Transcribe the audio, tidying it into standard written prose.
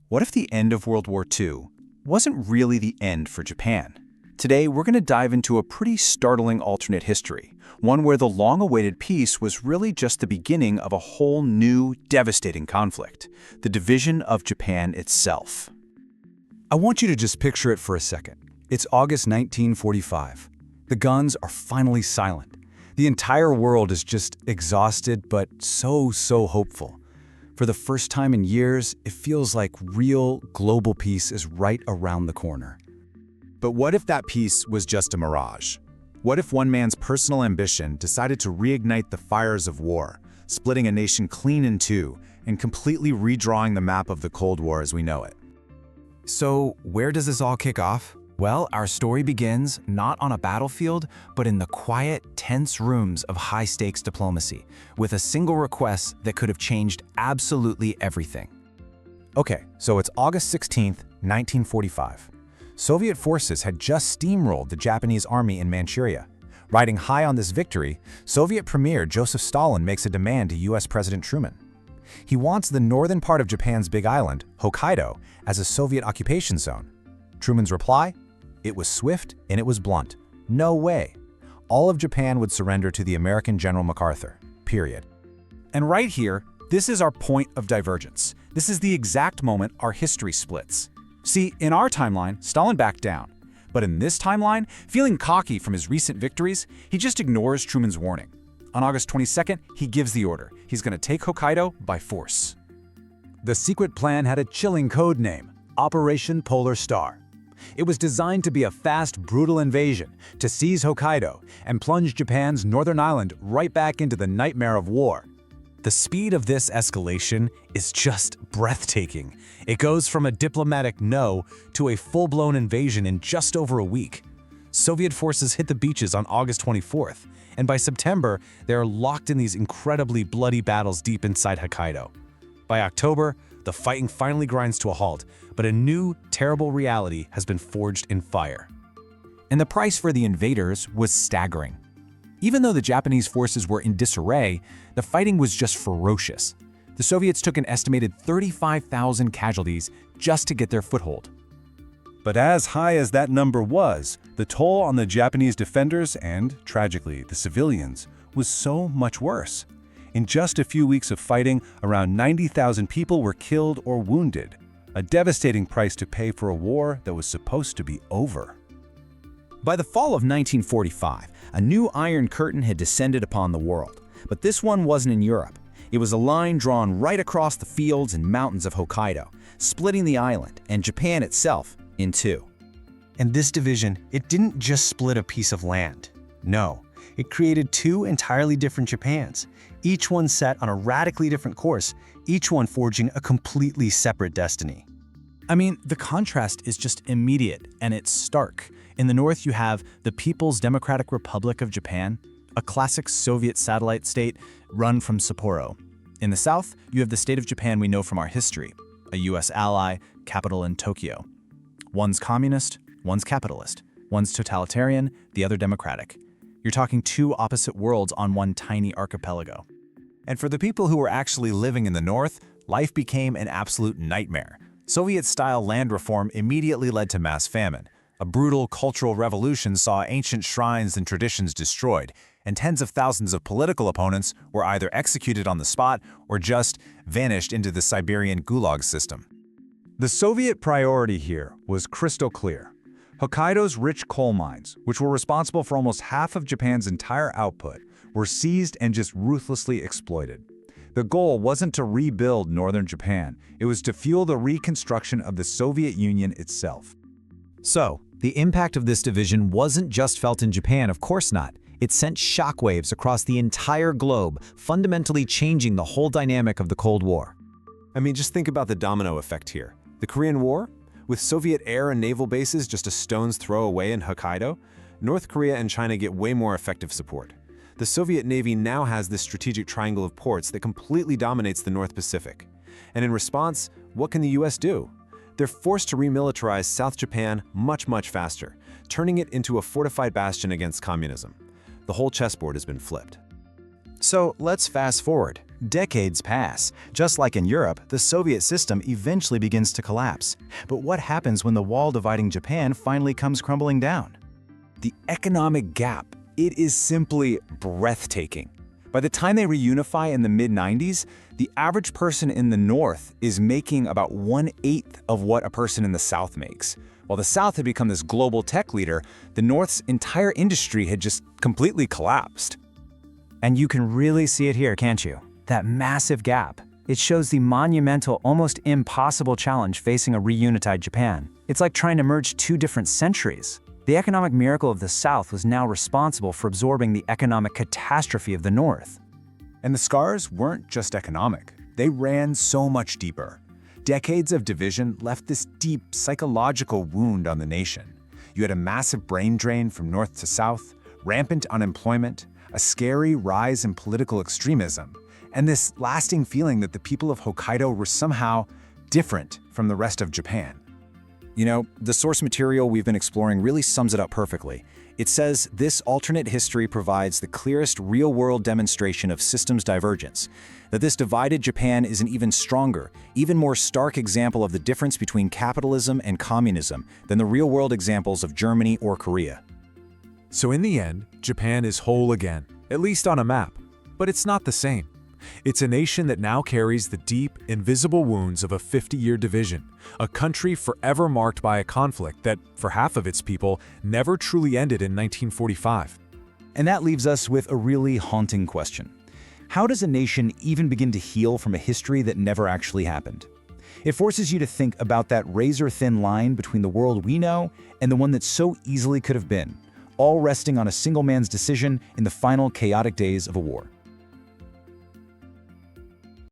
What if the end of World War II wasn't really the end for Japan? Today, we're going to dive into a pretty startling alternate history, one where the long-awaited peace was really just the beginning of a whole new, devastating conflict, the division of Japan itself. I want you to just picture it for a second. It's August 1945. The guns are finally silent. The entire world is just exhausted, but so hopeful. For the first time in years, it feels like real global peace is right around the corner. But what if that peace was just a mirage? What if one man's personal ambition decided to reignite the fires of war, splitting a nation clean in two and completely redrawing the map of the Cold War as we know it? So, where does this all kick off? Well, our story begins not on a battlefield, but in the quiet, tense rooms of high-stakes diplomacy, with a single request that could have changed absolutely everything. Okay, so it's August 16th, 1945. Soviet forces had just steamrolled the Japanese army in Manchuria. Riding high on this victory, Soviet Premier Joseph Stalin makes a demand to US President Truman. He wants the northern part of Japan's big island, Hokkaido, as a Soviet occupation zone. Truman's reply? It was swift and it was blunt. No way. All of Japan would surrender to the American General MacArthur. Period. And right here, this is our point of divergence. This is the exact moment our history splits. See, in our timeline, Stalin backed down. But in this timeline, feeling cocky from his recent victories, he just ignores Truman's warning. On August 22nd, he gives the order. He's going to take Hokkaido by force. The secret plan had a chilling code name, Operation Polar Star. It was designed to be a fast, brutal invasion, to seize Hokkaido and plunge Japan's northern island right back into the nightmare of war. The speed of this escalation is just breathtaking. It goes from a diplomatic no to a full-blown invasion in just over a week. Soviet forces hit the beaches on August 24th, and by September, they are locked in these incredibly bloody battles deep inside Hokkaido. By October, the fighting finally grinds to a halt, but a new, terrible reality has been forged in fire. And the price for the invaders was staggering. Even though the Japanese forces were in disarray, the fighting was just ferocious. The Soviets took an estimated 35,000 casualties just to get their foothold. But as high as that number was, the toll on the Japanese defenders and, tragically, the civilians was so much worse. In just a few weeks of fighting, around 90,000 people were killed or wounded, a devastating price to pay for a war that was supposed to be over. By the fall of 1945, a new Iron Curtain had descended upon the world. But this one wasn't in Europe. It was a line drawn right across the fields and mountains of Hokkaido, splitting the island and Japan itself in two. And this division, it didn't just split a piece of land. No, it created two entirely different Japans, each one set on a radically different course, each one forging a completely separate destiny. I mean, the contrast is just immediate, and it's stark. In the north, you have the People's Democratic Republic of Japan, a classic Soviet satellite state run from Sapporo. In the south, you have the state of Japan we know from our history, a US ally, capital in Tokyo. One's communist, one's capitalist. One's totalitarian, the other democratic. You're talking two opposite worlds on one tiny archipelago. And for the people who were actually living in the north, life became an absolute nightmare. Soviet-style land reform immediately led to mass famine. A brutal cultural revolution saw ancient shrines and traditions destroyed, and tens of thousands of political opponents were either executed on the spot or just vanished into the Siberian gulag system. The Soviet priority here was crystal clear. Hokkaido's rich coal mines, which were responsible for almost half of Japan's entire output, were seized and just ruthlessly exploited. The goal wasn't to rebuild northern Japan, it was to fuel the reconstruction of the Soviet Union itself. So, the impact of this division wasn't just felt in Japan, of course not. It sent shockwaves across the entire globe, fundamentally changing the whole dynamic of the Cold War. I mean, just think about the domino effect here. The Korean War? With Soviet air and naval bases just a stone's throw away in Hokkaido, North Korea and China get way more effective support. The Soviet Navy now has this strategic triangle of ports that completely dominates the North Pacific. And in response, what can the US do? They're forced to remilitarize South Japan much faster, turning it into a fortified bastion against communism. The whole chessboard has been flipped. So let's fast forward. Decades pass. Just like in Europe, the Soviet system eventually begins to collapse. But what happens when the wall dividing Japan finally comes crumbling down? The economic gap, it is simply breathtaking. By the time they reunify in the mid-90s, the average person in the North is making about 1/8 of what a person in the South makes. While the South had become this global tech leader, the North's entire industry had just completely collapsed. And you can really see it here, can't you? That massive gap. It shows the monumental, almost impossible challenge facing a reunified Japan. It's like trying to merge two different centuries. The economic miracle of the South was now responsible for absorbing the economic catastrophe of the North. And the scars weren't just economic. They ran so much deeper. Decades of division left this deep psychological wound on the nation. You had a massive brain drain from north to south, rampant unemployment, a scary rise in political extremism, and this lasting feeling that the people of Hokkaido were somehow different from the rest of Japan. You know, the source material we've been exploring really sums it up perfectly. It says this alternate history provides the clearest real-world demonstration of systems divergence, that this divided Japan is an even stronger, even more stark example of the difference between capitalism and communism than the real-world examples of Germany or Korea. So in the end, Japan is whole again, at least on a map. But it's not the same. It's a nation that now carries the deep, invisible wounds of a 50-year division, a country forever marked by a conflict that, for half of its people, never truly ended in 1945. And that leaves us with a really haunting question. How does a nation even begin to heal from a history that never actually happened? It forces you to think about that razor-thin line between the world we know and the one that so easily could have been, all resting on a single man's decision in the final chaotic days of a war.